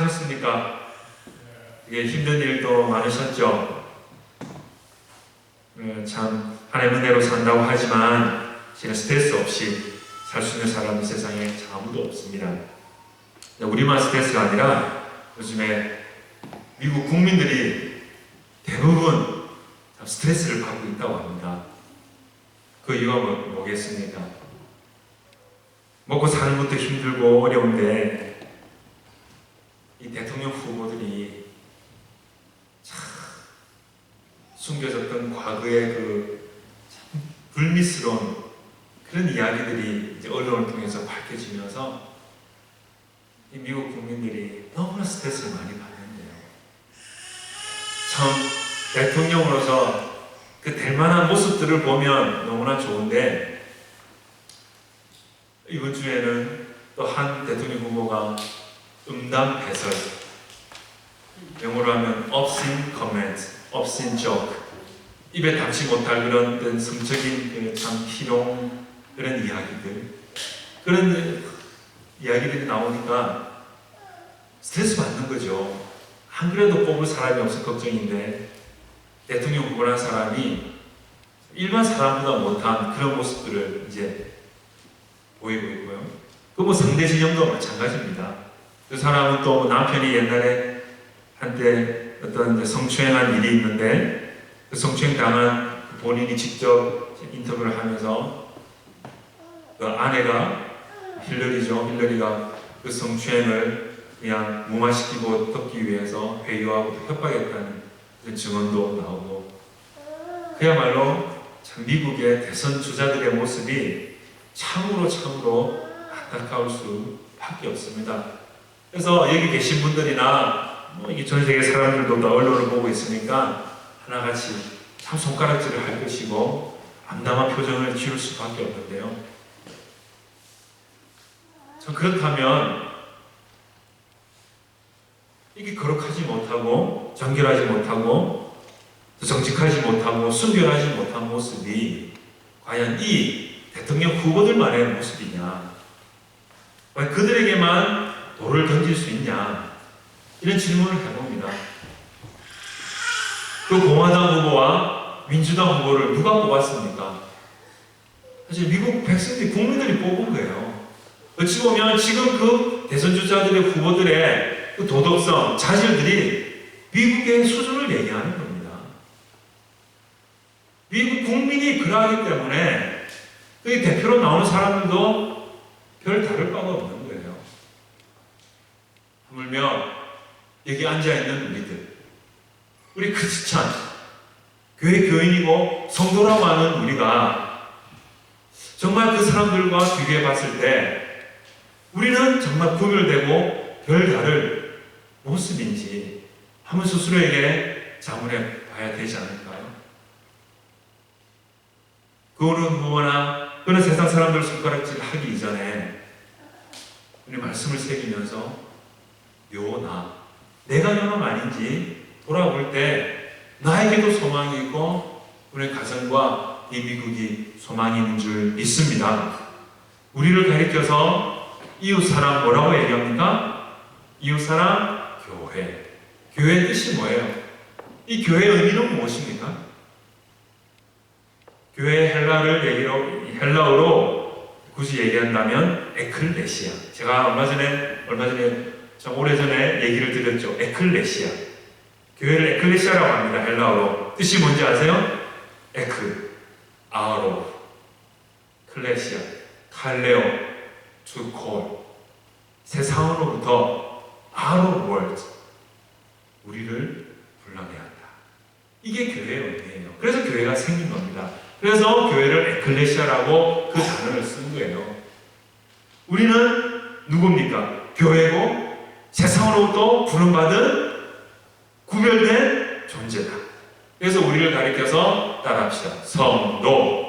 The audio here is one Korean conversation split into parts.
하셨습니까? 되게 힘든 일도 많으셨죠? 참 하나님의 은혜로 산다고 하지만 제가 스트레스 없이 살 수 있는 사람은 세상에 아무도 없습니다. 우리만 스트레스가 아니라 요즘에 미국 국민들이 대부분 스트레스를 받고 있다고 합니다. 그 이유가 뭐겠습니까? 먹고 사는 것도 힘들고 어려운데 이 대통령 후보들이 참 숨겨졌던 과거의 그 참 불미스러운 그런 이야기들이 이제 언론을 통해서 밝혀지면서 이 미국 국민들이 너무나 스트레스를 많이 받는데요. 참 대통령으로서 그 될 만한 모습들을 보면 너무나 좋은데 이번 주에는 또 한 대통령 후보가 음담 해설, 영어로 하면 obscene comment, obscene joke, 입에 담지 못할 그런 성적인 그 참 희롱 그런 이야기들, 그런 이야기들이 나오니까 스트레스 받는 거죠. 안 그래도 뽑을 사람이 없어 걱정인데 대통령 후보라는 사람이 일반 사람보다 못한 그런 모습들을 이제 보이고 있고요. 그 뭐 상대 진영도 마찬가지입니다. 그 사람은 또 남편이 옛날에 한때 어떤 성추행한 일이 있는데 그 성추행 당한 본인이 직접 인터뷰를 하면서 그 아내가 힐러리죠. 힐러리가 그 성추행을 그냥 무마시키고 덮기 위해서 회유하고 협박했다는 그 증언도 나오고, 그야말로 참 미국의 대선 주자들의 모습이 참으로 안타까울 수밖에 없습니다. 그래서 여기 계신 분들이나 이 전 세계 사람들도 다 언론을 보고 있으니까 하나같이 참 손가락질을 할 것이고 암담한 표정을 지을 수밖에 없는데요. 그렇다면 이게 거룩하지 못하고 정결하지 못하고 정직하지 못하고 순결하지 못한 모습이 과연 이 대통령 후보들만의 모습이냐, 과연 그들에게만 돌을 던질 수 있냐, 이런 질문을 해봅니다. 그 공화당 후보와 민주당 후보를 누가 뽑았습니까? 사실 미국 백성들이, 국민들이 뽑은 거예요. 어찌 보면 지금 그 대선주자들의 후보들의 그 도덕성, 자질들이 미국의 수준을 얘기하는 겁니다. 미국 국민이 그러하기 때문에 그 대표로 나오는 사람들도 별 다를 바가 없는 거예요. 하물며 여기 앉아있는 우리 크리스찬, 교회 교인이고 성도라고 하는 우리가 정말 그 사람들과 비교해 봤을 때 우리는 정말 구별되고 별 다를 모습인지 한번 스스로에게 자문해 봐야 되지 않을까요? 그 어느 후보나 그런 세상 사람들 손가락질 하기 이전에 우리 말씀을 새기면서 내가 요나 아닌지 돌아볼 때 나에게도 소망이 있고 우리 가정과 이 미국이 소망이 있는 줄 믿습니다. 우리를 가리켜서 이웃사랑 뭐라고 얘기합니까? 이웃사랑 교회. 교회의 뜻이 뭐예요? 이 교회의 의미는 무엇입니까? 교회의 헬라어로 굳이 얘기한다면 에클레시아. 제가 얼마 전에 참 오래전에 얘기를 드렸죠. 에클레시아. 교회를 에클레시아라고 합니다. 헬라어로. 뜻이 뭔지 아세요? 아우로, 클레시아, 칼레오, to call. 세상으로부터 out of world. 우리를 불러내야 한다. 이게 교회의 의미예요. 그래서 교회가 생긴 겁니다. 그래서 교회를 에클레시아라고 그 단어를 쓴 거예요. 우리는 누굽니까? 교회고 세상으로부터 부름받은 구별된 존재다. 그래서 우리를 가리켜서 따라합시다. 성도.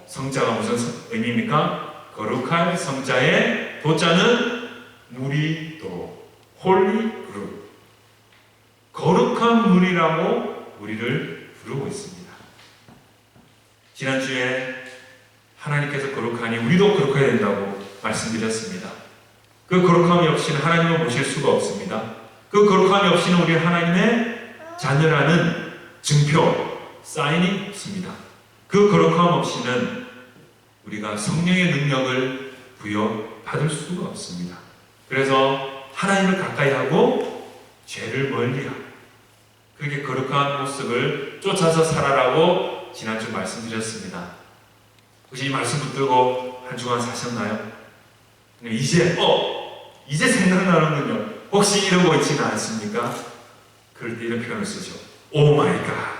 성자가 무슨 의미입니까? 거룩한 성자의 도자는 무리도, 홀리 그룹. 거룩한 무리라고 우리를 부르고 있습니다. 지난주에 하나님께서 거룩하니 우리도 거룩해야 된다고 말씀드렸습니다. 그 거룩함이 없이는 하나님을 모실 수가 없습니다. 그 거룩함이 없이는 우리 하나님의 자녀라는 증표, 사인이 없습니다. 그 거룩함 없이는 우리가 성령의 능력을 부여받을 수가 없습니다. 그래서 하나님을 가까이 하고 죄를 멀리하고 그렇게 거룩한 모습을 쫓아서 살아라고 지난주 말씀드렸습니다. 혹시 이 말씀 붙들고 한 주간 사셨나요? 이제 생각나는군요. 혹시 이러고 있지는 않습니까? 그럴 때 이런 표현을 쓰죠. 오 마이 갓.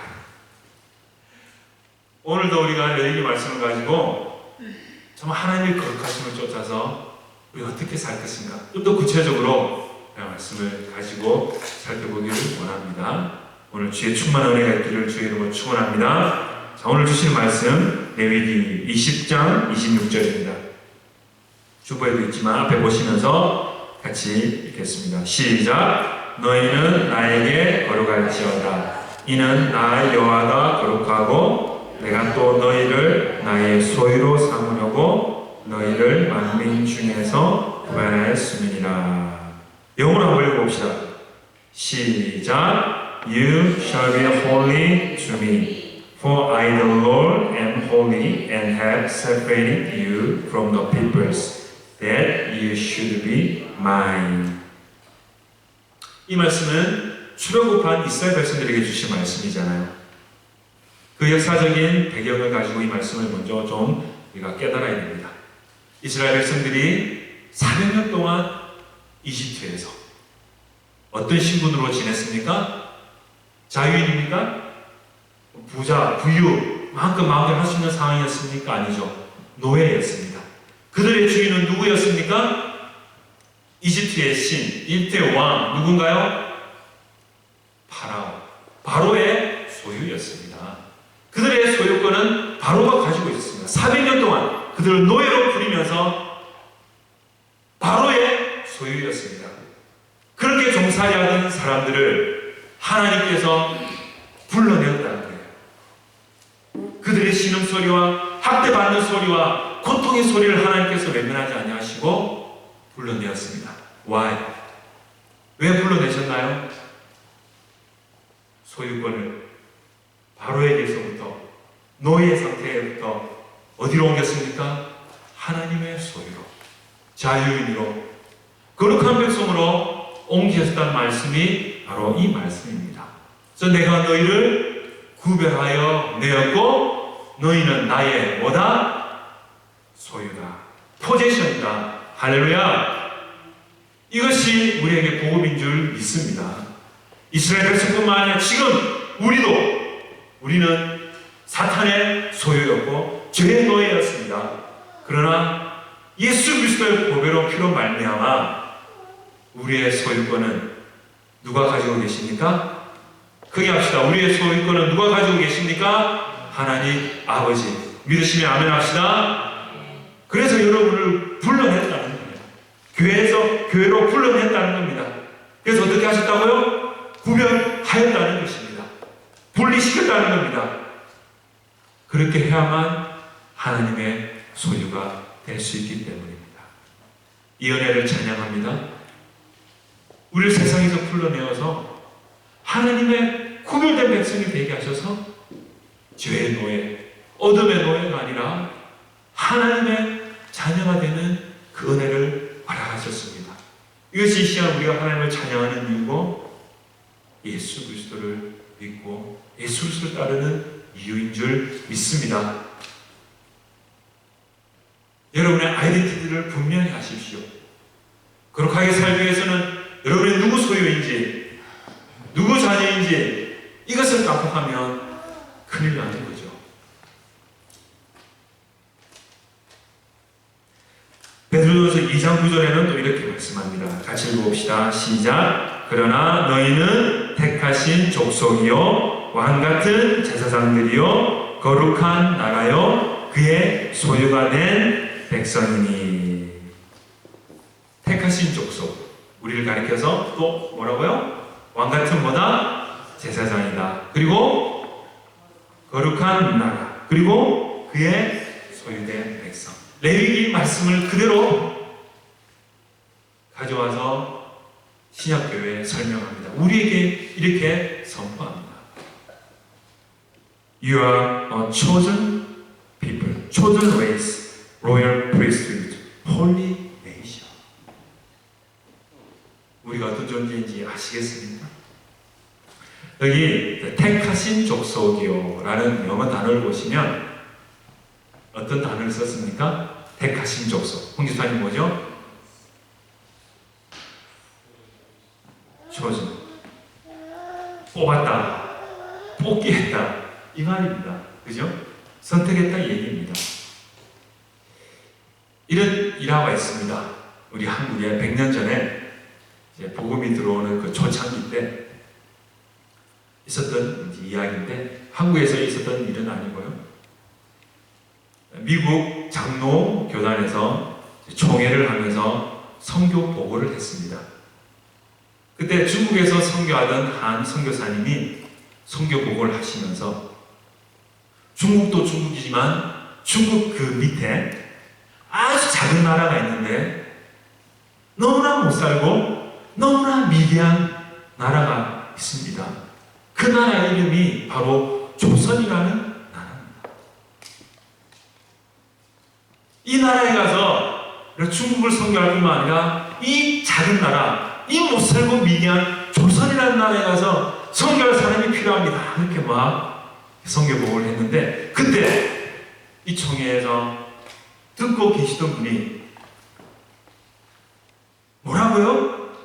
오늘도 우리가 레위기 말씀을 가지고 정말 하나님의 거룩하심을 쫓아서 우리가 어떻게 살 것인가 좀 더 구체적으로 말씀을 가지고 살펴보기를 원합니다. 오늘 주의 충만한 은혜가 있기를 주의 이름으로 축원합니다. 자, 오늘 주신 말씀 레위기 20장 26절입니다. 주보에도 있지만 앞에 보시면서 같이 읽겠습니다. 시작. 너희는 나에게 거룩할지어다. 이는 나 여호와가 거룩하고 내가 또 너희를 나의 소유로 삼으려고 너희를 만민 중에서 구별하였음이니라. 영어로 한번 읽어봅시다. 시작. You shall be holy to me, for I the Lord am holy and have separated you from the peoples, that you should be mine. 이 말씀은 출애굽한 이스라엘 백성들에게 주신 말씀이잖아요. 그 역사적인 배경을 가지고 이 말씀을 먼저 좀 우리가 깨달아야 됩니다. 이스라엘 백성들이 400년 동안 이집트에서 어떤 신분으로 지냈습니까? 자유인입니까? 부자, 부유, 마음껏 마음대로 할 수 있는 상황이었습니까? 아니죠. 노예였습니다. 그들의 주인은 누구였습니까? 이집트의 신, 이집트의 왕, 누군가요? 파라오. 바로의 소유였습니다. 그들의 소유권은 바로가 가지고 있었습니다. 400년 동안 그들을 노예로 부리면서 바로의 소유였습니다. 그렇게 종살이하던 사람들을 하나님께서 불러내었다는 거예요. 그들의 신음소리와 학대받는 소리와 고통의 소리를 하나님께서 외면하지 아니하시고 불러내었습니다. Why? 왜 불러내셨나요? 소유권을 바로에게서부터 노예 상태부터 어디로 옮겼습니까? 하나님의 소유로, 자유인으로, 거룩한 백성으로 옮기셨다는 말씀이 바로 이 말씀입니다. 그래서 내가 너희를 구별하여 내었고 너희는 나의 뭐다? 소유다. 포제션이다. 할렐루야. 이것이 우리에게 복음인 줄 믿습니다. 이스라엘 백성뿐만 아니라 지금 우리는 사탄의 소유였고 죄의 노예였습니다. 그러나 예수 그리스도의 보배로 피로 말미암아 우리의 소유권은 누가 가지고 계십니까? 크게 합시다. 우리의 소유권은 누가 가지고 계십니까? 하나님 아버지. 믿으시면 아멘 합시다. 그래서 여러분을 불러냈다는 거예요. 교회로 불러냈다는 겁니다. 그래서 어떻게 하셨다고요? 구별하였다는 것입니다. 분리시켰다는 겁니다. 그렇게 해야만 하나님의 소유가 될 수 있기 때문입니다. 이 은혜를 찬양합니다. 우리를 세상에서 불러내어서 하나님의 구별된 백성이 되게 하셔서 죄의 노예, 어둠의 노예가 아니라 하나님의 자녀가 되는 그 은혜를 허락하셨습니다. 이것이 이 시간 우리가 하나님을 찬양하는 이유고 예수 그리스도를 믿고 예수 그리스도를 따르는 이유인 줄 믿습니다. 여러분의 아이덴티티를 분명히 하십시오. 거룩하게 살기 위해서는 여러분이 누구 소유인지, 누구 자녀인지 이것을 깜빡하면 큰일 나는 거죠. 베드로전서 2장 9절에는 또 이렇게 말씀합니다. 같이 읽어봅시다. 시작. 그러나 너희는 택하신 족속이요 왕같은 제사장들이요 거룩한 나라요 그의 소유가 된 백성이니. 택하신 족속, 우리를 가리켜서 또 뭐라고요? 왕같은 뭐다? 제사장이다. 그리고 거룩한 나라, 그리고 그의 소유된 백성. 레위기 말씀을 그대로 가져와서 신약교회에 설명합니다. 우리에게 이렇게 선포합니다. You are a chosen people, chosen race, royal priesthood, holy nation. 우리가 어떤 존재인지 아시겠습니까? 여기 택하신 족속이요라는 영어 단어를 보시면 어떤 단어를 썼습니까? 택하신 족속. 홍지사님 뭐죠? chosen. 뽑았다. 뽑기 했다. 이 말입니다. 그죠? 선택했다 이 얘기입니다. 이런 일화가 있습니다. 우리 한국에 100년 전에 이제 복음이 들어오는 그 초창기 때 있었던 이야기인데, 한국에서 있었던 일은 아니고요. 미국 장로 교단에서 총회를 하면서 선교 보고를 했습니다. 그때 중국에서 선교하던 한 선교사님이 선교 보고를 하시면서 중국도 중국이지만 중국 그 밑에 아주 작은 나라가 있는데 너무나 못 살고 너무나 미개한 나라가 있습니다. 그 나라 이름이 바로 조선이라는 나라입니다. 이 나라에 가서 중국을 선교할 뿐만 아니라 이 작은 나라, 이 못살고 미개한 조선이라는 나라에 가서 선교할 사람이 필요합니다. 이렇게 막 선교보고를 했는데, 그때 이 총회에서 듣고 계시던 분이 뭐라고요?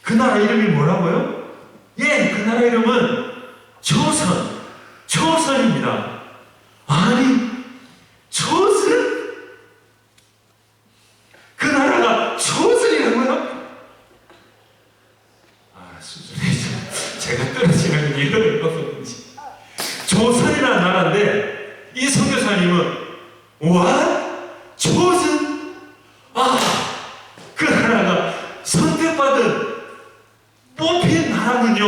그 나라 이름이 뭐라고요? 예, 그 나라 이름은 조선입니다. 아니, 조선? 그 나라가 조선이라고요? 수준이 제가 떨어지는 이유를 없었는지. 조선이라는 나라인데, 이 선교사님은, 조선? 그 나라가 선택받은 뽑힌 나라군요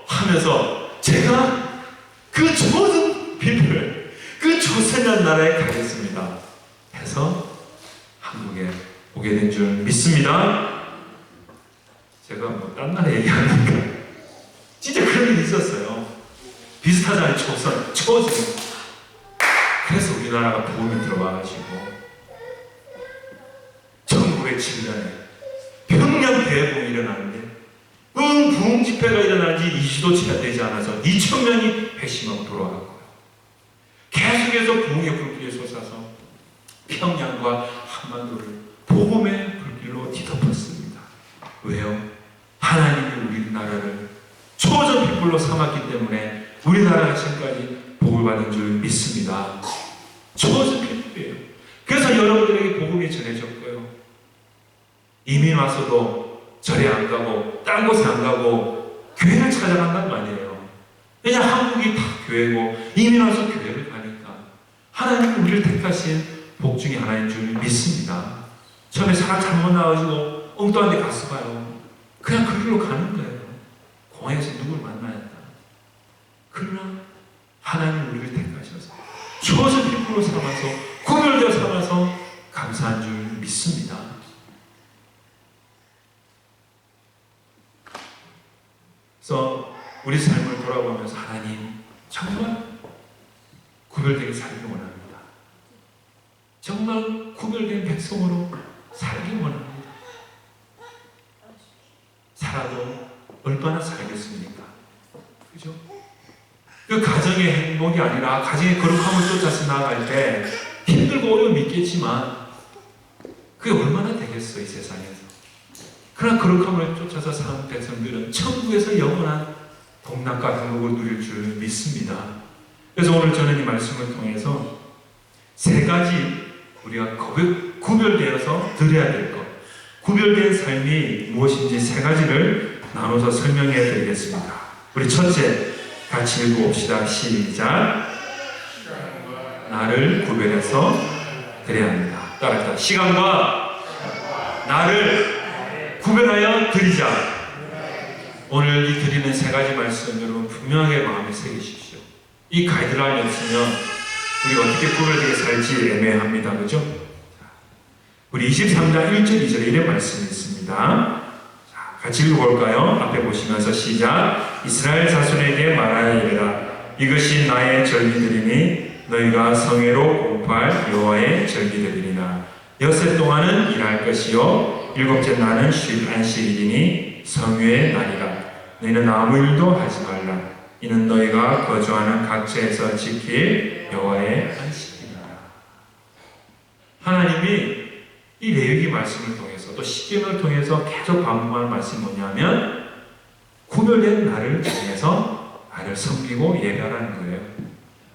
하면서 제가 그 조선 people, 그 조선이라는 나라에 가겠습니다 해서 한국에 오게 된 줄 믿습니다. 제가 뭐 딴 나라 얘기하니까 진짜 그런 일이 있었어요. 비슷하잖아요. 조선. 그래서 우리나라가 복음이 들어와가지고 1907년에 평양 대부흥이 일어나는데 부흥 집회가 일어난 지 2주도 채 되지 않아서 2,000명이 회심하고 돌아갔고요. 계속해서 부흥의 불길이 솟아서 평양과 한반도를 복음의 불길로 뒤덮었습니다. 왜요? 하나님이 우리나라를 초전 핏불로 삼았기 때문에 우리나라가 지금까지 복을 받은 줄 믿습니다. 초전 핏불이에요. 그래서 여러분들에게 복음이 전해졌고요. 이민 와서도 절에 안 가고 딴 곳에 안 가고 교회를 찾아간단 말이에요. 왜냐, 한국이 다 교회고 이민 와서 교회를 가니까 하나님이 우리를 택하신 복 중에 하나인 줄 믿습니다. 처음에 사람 잘못 나와가지고 엉뚱한 데 갔어 봐요. 그냥 그 길로 가는 거예요. 공항에서 누굴 만나야 한다. 그러나 하나님이 우리를 택하셔서 초전 핏불로 삼아서 구별되어 삼아서 감사한 줄 믿습니다. 그래서 우리 삶을 돌아보면서 하나님 정말 구별되게 살기 원합니다. 정말 구별된 백성으로 살기 원합니다. 살아도 얼마나 살겠습니까? 그죠? 그 가정의 행복이 아니라 가정의 거룩함을 쫓아서 나아갈 때 힘들고 어려움이 있겠지만 그게 얼마나 되겠어 이 세상에서. 그러나 거룩함을 쫓아서 사는 백성들은 천국에서 영원한 복락과 행복을 누릴 줄 믿습니다. 그래서 오늘 저는 이 말씀을 통해서 세 가지 우리가 구별되어서 드려야 될 것, 구별된 삶이 무엇인지 세 가지를 나눠서 설명해 드리겠습니다. 우리 첫째 같이 읽어봅시다. 시작. 나를 구별해서 드려야 합니다. 따라합시다. 시간과 나를 구별하여 드리자. 오늘 이 드리는 세 가지 말씀 여러분 분명하게 마음에 새기십시오. 이 가이드라인이 없으면 우리가 어떻게 구별되게 살지 애매합니다. 그죠? 우리 23장 1절 2절에 이런 말씀이 있습니다. 자, 같이 읽어볼까요? 앞에 보시면서 시작. 이스라엘 자손에게 말하여 이르라. 이것이 나의 절기들이니 너희가 성회로 공포할 여호와의 절기들이니라. 엿새 동안은 일할 것이요 일곱째 날은 쉴 안식일이니 성회의 날이라. 너희는 아무 일도 하지 말라. 이는 너희가 거주하는 각처에서 지킬 여호와의 안식일이라. 하나님이 이 레위기 말씀을 통해서 또 시편을 통해서 계속 반복하는 말씀이 뭐냐면 구별된 날을 정해서 나를 섬기고 예배하라는 거예요.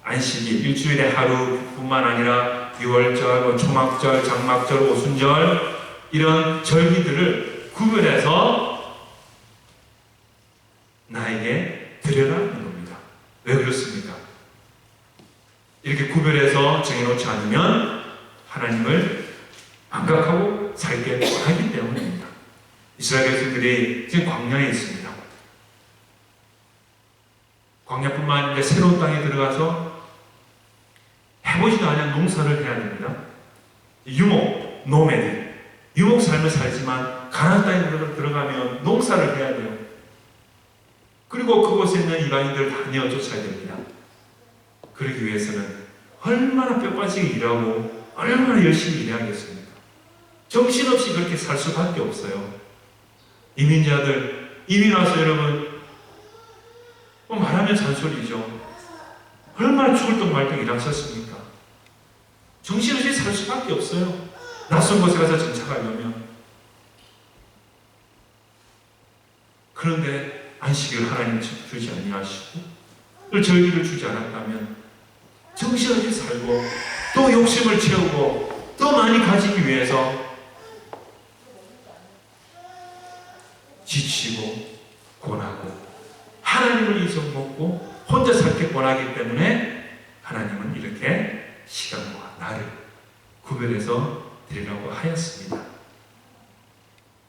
안식일, 일주일에 하루뿐만 아니라 유월절, 초막절, 장막절, 오순절 이런 절기들을 구별해서 나에게 드려라는 겁니다. 왜 그렇습니까? 이렇게 구별해서 정해놓지 않으면 하나님을 망각하고 살게 하기 때문입니다. 이스라엘 백성들이 지금 광야에 있습니다. 광야뿐만 아니라 새로운 땅에 들어가서 해보지도 않은 농사를 해야 됩니다. 유목, 노매드, 유목 삶을 살지만 가나안 땅에 들어가면 농사를 해야 돼요. 그리고 그곳에 있는 이방인들을 다 내어 쫓아야 됩니다. 그러기 위해서는 얼마나 뼈 빠지게 일하고 얼마나 열심히 일해야겠습니까? 정신없이 그렇게 살 수밖에 없어요. 이민자들, 이민 와서 여러분 말하면 잔소리죠. 얼마나 죽을 똥 말 똥 일하셨습니까? 정신없이 살 수밖에 없어요. 낯선 곳에 가서 정착하려면. 그런데 안식일을 하나님 주지 아니하시고 절기를 주지 않았다면 정신없이 살고 또 욕심을 채우고 또 많이 가지기 위해서 지치고 고나고 하나님을 잊어먹고 혼자 살게 원하기 때문에 하나님은 이렇게 시간과 날을 구별해서 드리라고 하였습니다.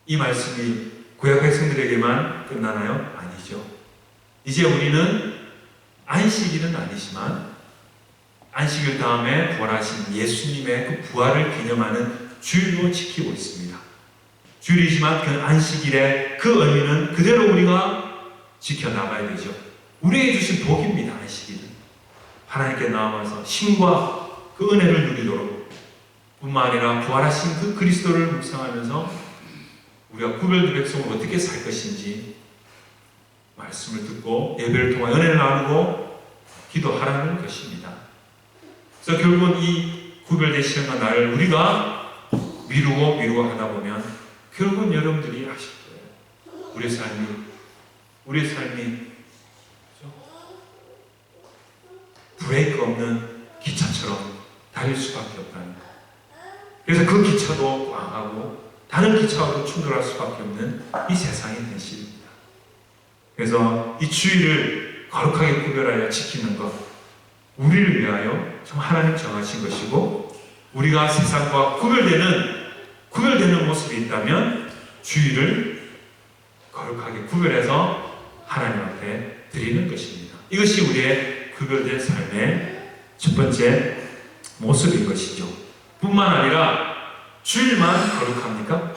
이 말씀이 구약 백성들에게만 끝나나요? 아니죠. 이제 우리는 안식일은 아니지만 안식일 다음에 부활하신 예수님의 그 부활을 기념하는 주일로 지키고 있습니다. 주일이지만 그 안식일의 그 의미는 그대로 우리가 지켜나가야 되죠. 우리에게 주신 복입니다. 안식일은 하나님께 나와서 신과 그 은혜를 누리도록 뿐만 아니라 부활하신 그 그리스도를 묵상하면서 우리가 구별된 백성을 어떻게 살 것인지 말씀을 듣고 예배를 통해 은혜를 나누고 기도하라는 것입니다. 그래서 결국은 이 구별된 시간과 날을 우리가 미루고 하다 보면 결국은 여러분들이 아실 거예요. 우리의 삶이 브레이크 없는 기차처럼 달릴 수밖에 없다는 것. 그래서 그 기차도 망하고 다른 기차하고 충돌할 수밖에 없는 이 세상의 현실입니다. 그래서 이 주의를 거룩하게 구별하여 지키는 것, 우리를 위하여 참 하나님 정하신 것이고 우리가 세상과 구별되는 모습이 있다면 주의를 거룩하게 구별해서 하나님 앞에 드리는 것입니다. 이것이 우리의 구별된 삶의 첫 번째 모습인 것이죠. 뿐만 아니라 주일만 거룩합니까?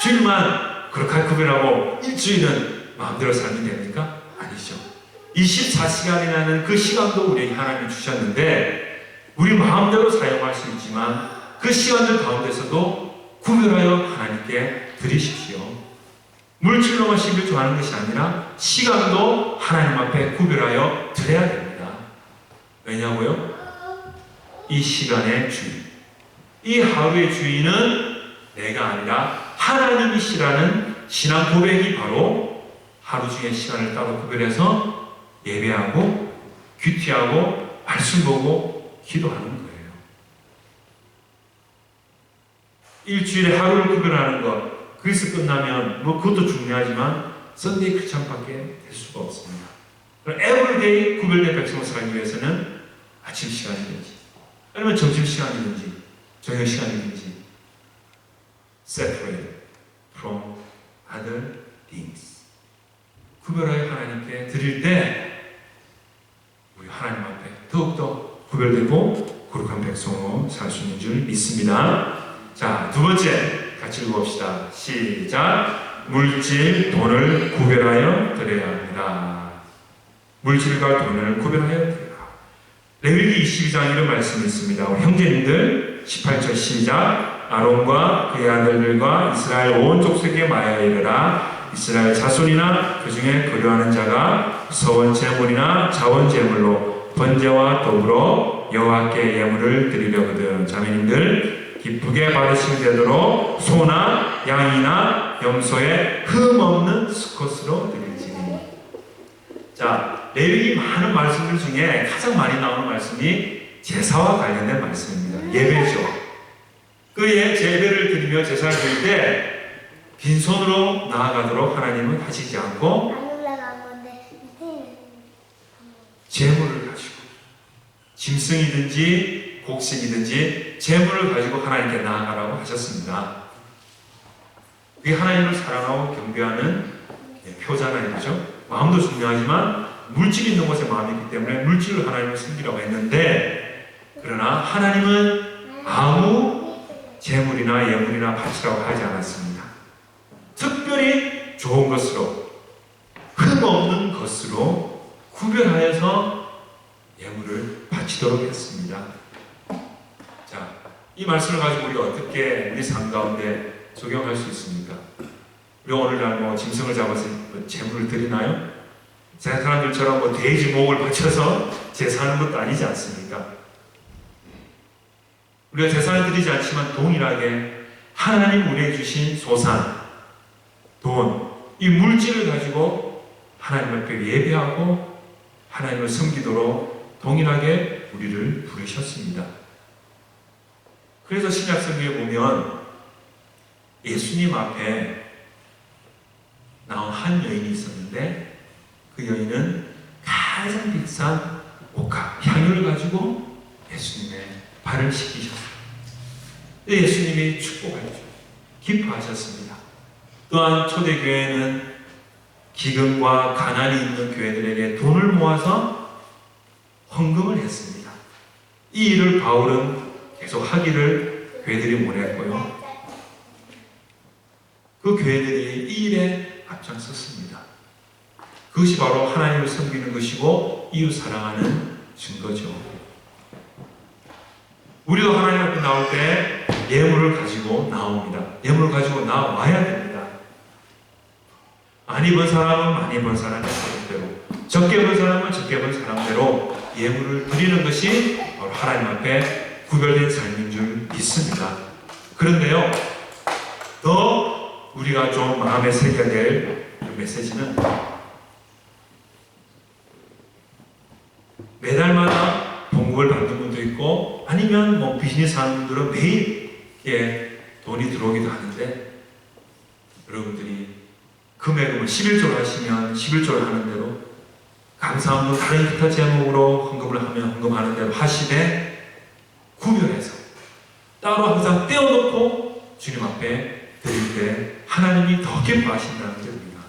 주일만 거룩하게 구별하고 일주일은 마음대로 살면 됩니까? 아니죠. 24시간이라는 그 시간도 우리에게 하나님이 주셨는데 우리 마음대로 사용할 수 있지만 그 시간들 가운데서도 구별하여 하나님께 드리십시오. 물질로만 신을 좋아하는 것이 아니라 시간도 하나님 앞에 구별하여 드려야 됩니다. 왜냐고요? 이 시간의 주인, 이 하루의 주인은 내가 아니라 하나님이시라는 신앙 고백이 바로 하루 중에 시간을 따로 구별해서 예배하고 귀티하고 말씀 보고 기도하는 거예요. 일주일에 하루를 구별하는 것, 거기서 끝나면 그것도 중요하지만 썬데이 크리스찬밖에 될 수가 없습니다. 에브리데이 구별된 백성을 살기 위해서는 아침 시간이든지 아니면 점심 시간이든지 저녁 시간이든지 separate from other things 구별하여 하나님께 드릴 때 우리 하나님 앞에 더욱더 구별되고 거룩한 백성으로 살 수 있는 줄 믿습니다. 자, 두 번째 같이 읽어봅시다. 시작. 물질, 돈을 구별하여 드려야 합니다. 물질과 돈을 구별하여 드려야. 레위기 22장 이런 말씀이 있습니다. 우리 형제님들 18절 시작. 아론과 그의 아들들과 이스라엘 온 족속에 말하여 이르라. 이스라엘 자손이나 그 중에 거류하는 자가 서원 제물이나 자원 제물로 번제와 더불어 여호와께 예물을 드리려거든. 자매님들 기쁘게 받으시면 되도록 소나 양이나 염소에 흠 없는 수컷으로 드릴지니. 자, 레위기 많은 말씀들 중에 가장 많이 나오는 말씀이 제사와 관련된 말씀입니다. 예배죠. 그 예배를 드리며 제사를 드릴 때 빈손으로 나아가도록 하나님은 하시지 않고 제물을 가지고 짐승이든지 곡식이든지 제물을 가지고 하나님께 나아가라고 하셨습니다. 그게 하나님을 사랑하고 경배하는 표잖아요. 그죠? 마음도 중요하지만 물질이 있는 곳에 마음이 있기 때문에 물질을 하나님을 섬기라고 했는데, 그러나 하나님은 아무 제물이나 예물이나 바치라고 하지 않았습니다. 특별히 좋은 것으로, 흠없는 것으로 구별하여서 예물을 바치도록 했습니다. 자, 이 말씀을 가지고 우리가 어떻게 우리 삶 가운데 적용할 수 있습니까? 우리 오늘날 뭐 짐승을 잡아서 제물을 드리나요? 세상 사람들처럼 뭐 돼지 목을 바쳐서 제사하는 것도 아니지 않습니까? 우리가 제사를 드리지 않지만 동일하게 하나님 우리에게 주신 소산, 돈, 이 물질을 가지고 하나님 앞에 예배하고 하나님을 섬기도록 동일하게 우리를 부르셨습니다. 그래서 신약 성경에 보면 예수님 앞에 나온 한 여인이 있었는데, 그 여인은 가장 비싼 옥합, 향유를 가지고 예수님의 발을 씻기셨어요. 예수님이 축복하셨죠. 기뻐하셨습니다. 또한 초대교회는 기근과 가난이 있는 교회들에게 돈을 모아서 헌금을 했습니다. 이 일을 바울은 계속 하기를 교회들이 원했고요. 그 교회들이 이 일에 앞장섰습니다. 그것이 바로 하나님을 섬기는 것이고 이웃 사랑하는 증거죠. 우리도 하나님 앞에 나올 때 예물을 가지고 나옵니다. 예물을 가지고 나와야 됩니다. 많이 번 사람은 많이 번 사람의 사람대로, 적게 번 사람은 적게 번 사람대로 예물을 드리는 것이 바로 하나님 앞에 구별된 삶인 줄 믿습니다. 그런데요, 더 우리가 좀 마음에 새겨야 될 메시지는 매달마다 봉급을 받는 분도 있고, 아니면 뭐 비즈니스 하는 분들은 매일 돈이 들어오기도 하는데, 여러분들이 금액을 11조를 하시면 11조를 하는 대로, 감사함도 다른 기타 제목으로 헌금을 하면 헌금하는 대로 하시되, 구별해서 따로 항상 떼어놓고 주님 앞에 드릴 때 하나님이 더 기뻐하신다는 점입니다.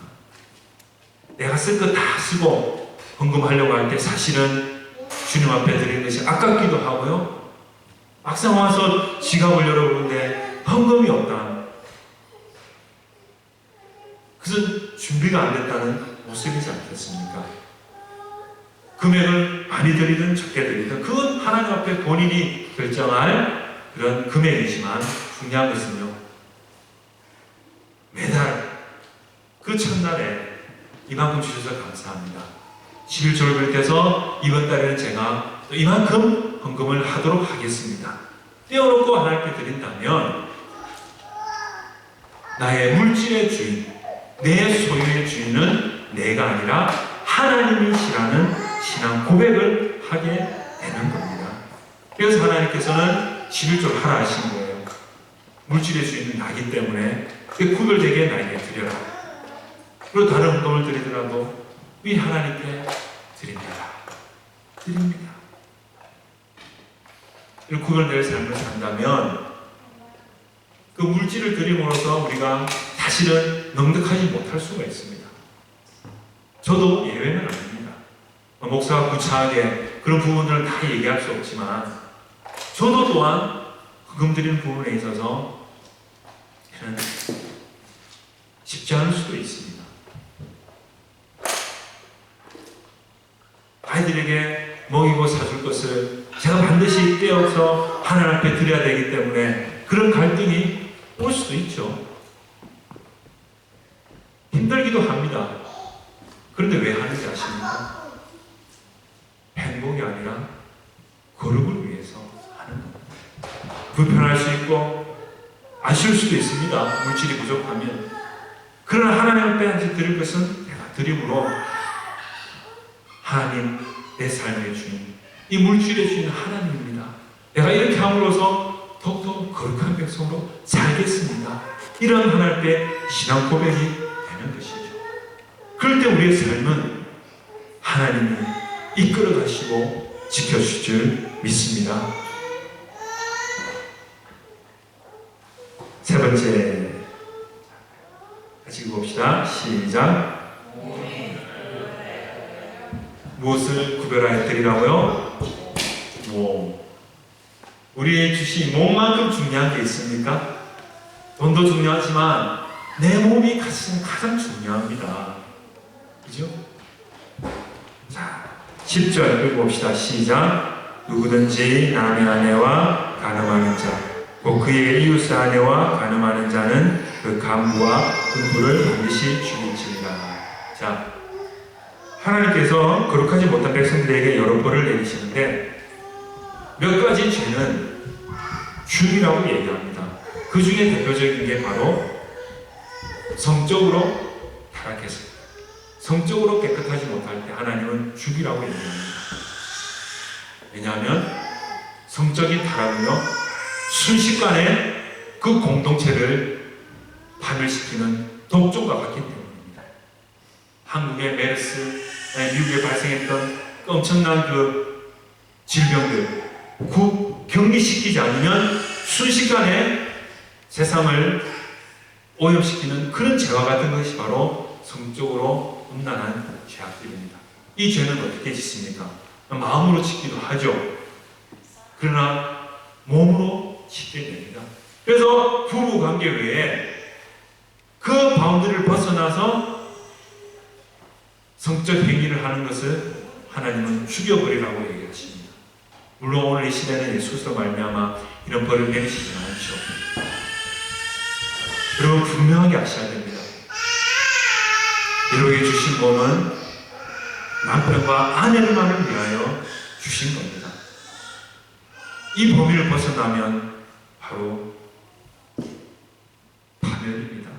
내가 쓸 거 다 쓰고 헌금하려고 할 때 사실은 주님 앞에 드리는 것이 아깝기도 하고요. 막상 와서 지갑을 열어보는데 헌금이 없다. 그것은 준비가 안 됐다는 모습이지 않겠습니까? 금액을 많이 드리든 적게 드리든 그건 하나님 앞에 본인이 결정할 그런 금액이지만, 중요한 것은요, 매달 그 첫날에 이만큼 주셔서 감사합니다. 11조를 비롯해서 이번 달에는 제가 또 이만큼 헌금을 하도록 하겠습니다. 떼어놓고 하나님께 드린다면 나의 물질의 주인, 내 소유의 주인은 내가 아니라 하나님이시라는 신앙 고백을 하게 되는 겁니다. 그래서 하나님께서는 11조를 하라 하신 거예요. 물질의 주인은 나기 때문에 그 구별되게 나에게 드려라. 그리고 다른 헌금을 드리더라도 우리 하나님께 드립니다. 이렇게 구별될 삶을 산다면 그 물질을 드림으로써 우리가 사실은 넉넉하지 못할 수가 있습니다. 저도 예외는 아닙니다. 목사가 구차하게 그런 부분들을 다 얘기할 수 없지만, 저도 또한 헌금 드리는 부분에 있어서 저는 쉽지 않을 수도 있습니다. 아이들에게 먹이고 사줄 것을 제가 반드시 떼어서 하나님 앞에 드려야 되기 때문에 그런 갈등이 올 수도 있죠. 힘들기도 합니다. 그런데 왜 하는지 아십니까? 행복이 아니라 거룩을 위해서 하는 겁니다. 불편할 수 있고 아쉬울 수도 있습니다. 물질이 부족하면. 그러나 하나님 앞에 한테 드릴 것은 내가 드림으로 하나님, 내 삶의 주인, 이 물질의 주인 하나님입니다. 내가 이렇게 함으로써 더욱더 거룩한 백성으로 살겠습니다. 이런 하나님께 신앙 고백이 되는 것이죠. 그럴 때 우리의 삶은 하나님이 이끌어 가시고 지켜주실 줄 믿습니다. 세 번째, 같이 읽어봅시다. 시작. 무엇을 구별하여 드리라고요? 몸. 우리의 주신 몸만큼 중요한 게 있습니까? 돈도 중요하지만 내 몸이 가장 중요합니다. 그죠? 자, 10절 읽어봅시다. 시작. 누구든지 남의 아내와 간음하는 자, 곧 그의 이웃의 아내와 간음하는 자는 그 간부와 군부를 반드시 죽일지니라. 자, 하나님께서 거룩하지 못한 백성들에게 여러 벌을 내리시는데 몇 가지 죄는 죽이라고 얘기합니다. 그 중에 대표적인 게 바로 성적으로 타락했습니다. 성적으로 깨끗하지 못할 때 하나님은 죽이라고 얘기합니다. 왜냐하면 성적인 타락은요, 순식간에 그 공동체를 파멸시키는 독종과 같기 때문입니다. 한국의 메르스, 미국에 발생했던 엄청난 그 질병들, 격리시키지 않으면 순식간에 세상을 오염시키는 그런 죄와 같은 것이 바로 성적으로 음란한 죄악들입니다. 이 죄는 어떻게 짓습니까? 마음으로 짓기도 하죠. 그러나 몸으로 짓게 됩니다. 그래서 부부 관계 외에 그 바운드리를 벗어나서 성적 행위를 하는 것을 하나님은 죽여버리라고 얘기하십니다. 물론 오늘 이 시대는 예수로 말미암아 이런 벌을 내리시지 않죠. 여러분 분명하게 아셔야 됩니다. 여러분에게 주신 몸은 남편과 아내만을 위하여 주신 겁니다. 이 범위를 벗어나면 바로 파멸입니다.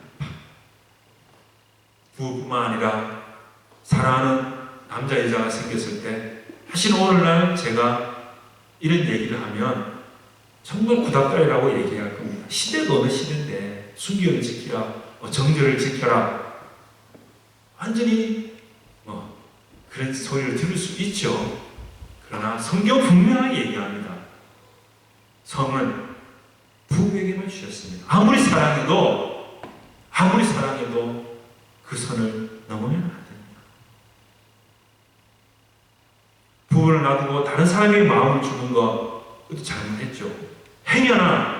부부뿐만 아니라 사랑하는 남자 여자가 생겼을 때 사실 오늘날 제가 이런 얘기를 하면 정말 구닥다리라고 얘기할 겁니다. 시대가 어느 시대인데 순결을 지키라, 정절을 지켜라, 완전히 그런 소리를 들을 수 있죠. 그러나 성경 분명하게 얘기합니다. 성은 부부에게만 주셨습니다. 아무리 사랑해도 그 선을 넘으면 안 됩니다. 부부를 놔두고 다른 사람에게 마음을 주는 것, 그것도 잘못했죠. 행여나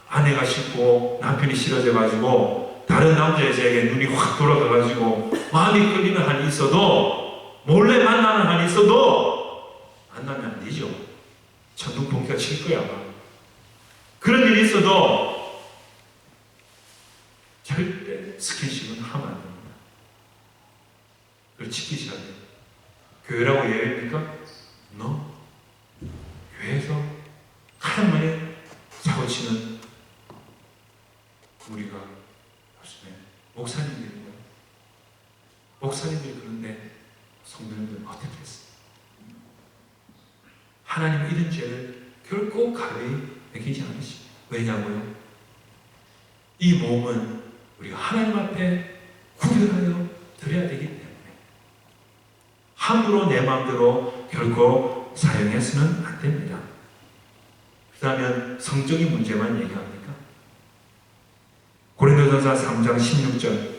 아내가 싫고 남편이 싫어져가지고 다른 남자 여자에게 눈이 확 돌아가가지고 마음이 끌리는 한이 있어도, 몰래 만나는 한이 있어도 만나면 안 되죠. 천둥번개가 칠 거야. 그런 일이 있어도 절대 스킨십은 하면 안 됩니다. 그걸 지키셔야 돼요. 교회라고 예외입니까? No. 교회에서 가장 많이 사고치는 우리가 요즘에 목사님들이고요. 목사님들이 그런데 성도님들은 어떻게 했어요? 하나님은 이런 죄를 결코 가벼이 여기지 않으십니다. 왜냐고요? 이 몸은 우리가 하나님 앞에 구별하여 드려야 되기 때문에 함부로 내 마음대로 결코 사용해서는 안 됩니다. 그렇다면 성적인 문제만 얘기합니까? 고린도전서 3장 16절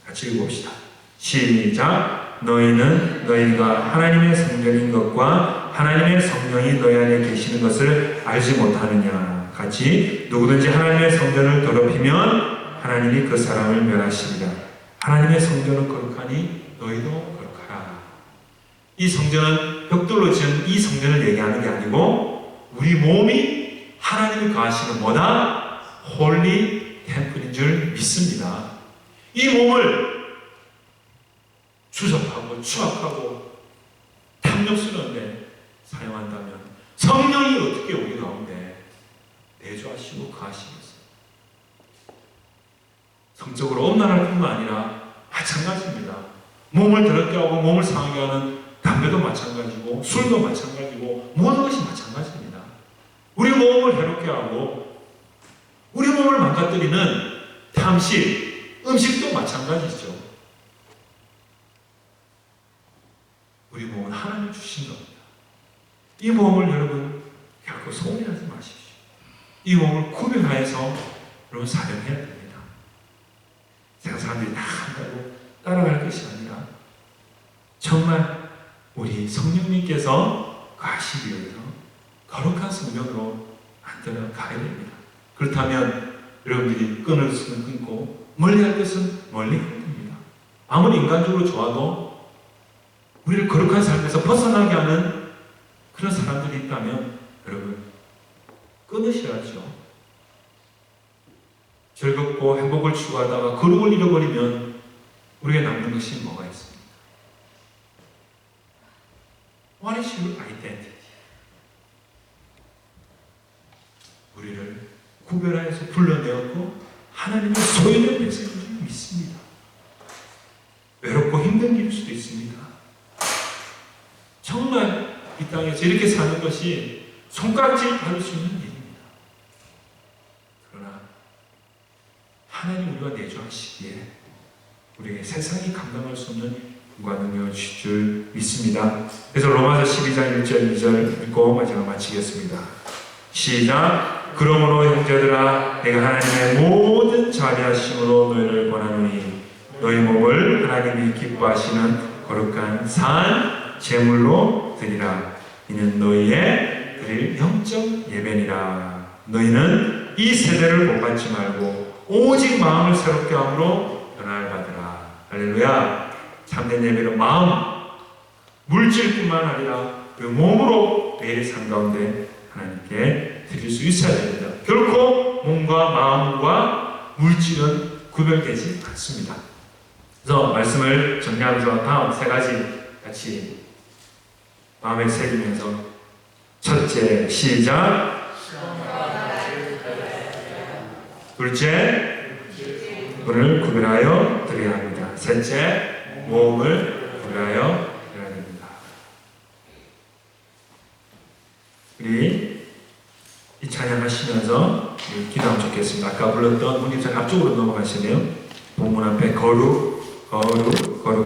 같이 읽어봅시다. 시작. 너희는 너희가 하나님의 성전인 것과 하나님의 성령이 너희 안에 계시는 것을 알지 못하느냐. 같이 누구든지 하나님의 성전을 더럽히면 하나님이 그 사람을 멸하시리라. 하나님의 성전은 거룩하니 너희도 거룩하라. 이 성전은 벽돌로 지은 이 성전을 얘기하는 게 아니고 우리 몸이 하나님이 거하시는 뭐다? 홀리 템플인 줄 믿습니다. 이 몸을 추접하고 추악하고 탐욕스러운데 사용한다면 성령이 어떻게 우리 가운데 내주하시고 거하시겠어요? 성적으로 엄난할 뿐만 아니라 마찬가지입니다. 몸을 더럽게 하고 몸을 상하게 하는 담배도 마찬가지고 술도 마찬가지고 모든 것이 마찬가지입니다. 우리 몸을 해롭게 하고 우리 몸을 망가뜨리는 탐식, 음식도 마찬가지죠. 우리 몸은 하나님 주신 겁니다. 이 몸을 여러분 결코 소홀히하지 마십시오. 이 몸을 구별하여서 여러분 사용해야 됩니다. 세상 사람들이 다 한다고 따라갈 것이 아니라 정말 우리 성령님께서 가시기 위해서 거룩한 성전으로 만들어 가야 됩니다. 그렇다면 여러분들이 끊을 수는 끊고 멀리할 것은 멀리 해야 됩니다. 아무리 인간적으로 좋아도 우리를 거룩한 삶에서 벗어나게 하는 그런 사람들이 있다면 여러분 끊으셔야죠. 즐겁고 행복을 추구하다가 거룩을 잃어버리면 우리에게 남는 것이 뭐가 있습니까? What is your identity? 우리를 구별하여서 불러내었고 하나님의 소유된 백성인 줄 믿습니다. 외롭고 힘든 길일 수도 있습니다. 정말 이 땅에서 이렇게 사는 것이 손가락질 받을 수 있는 일입니다. 그러나 하나님 우리가 내주하시기에 우리에게 세상이 감당할 수 없는 힘과 능력을 주실 줄 믿습니다. 그래서 로마서 12장 1절 2절 읽고 마지막 마치겠습니다. 시작. 그러므로 형제들아 내가 하나님의 모든 자비하심으로 너희를 권하노니 너희 몸을 하나님이 기뻐하시는 거룩한 산 제물로 드리라. 이는 너희의 드릴 영적 예배니라. 너희는 이 세대를 본받지 말고 오직 마음을 새롭게 함으로 변화를 받으라. 할렐루야. 참된 예배는 마음, 물질뿐만 아니라 그 몸으로 매일 삶 가운데 하나님께 드릴 수 있어야 됩니다. 결코 몸과 마음과 물질은 구별되지 않습니다. 그래서 말씀을 정리하면서 다음 세 가지 같이 마음에 새기면서 첫째, 시작. 둘째, 눈을 구별하여 드려야 합니다. 셋째, 몸을 구별하여 드려야 됩니다. 우리 이 찬양 하시면서 기도하면 좋겠습니다. 아까 불렀던 문기장 앞쪽으로 넘어가시네요. 본문 앞에 거룩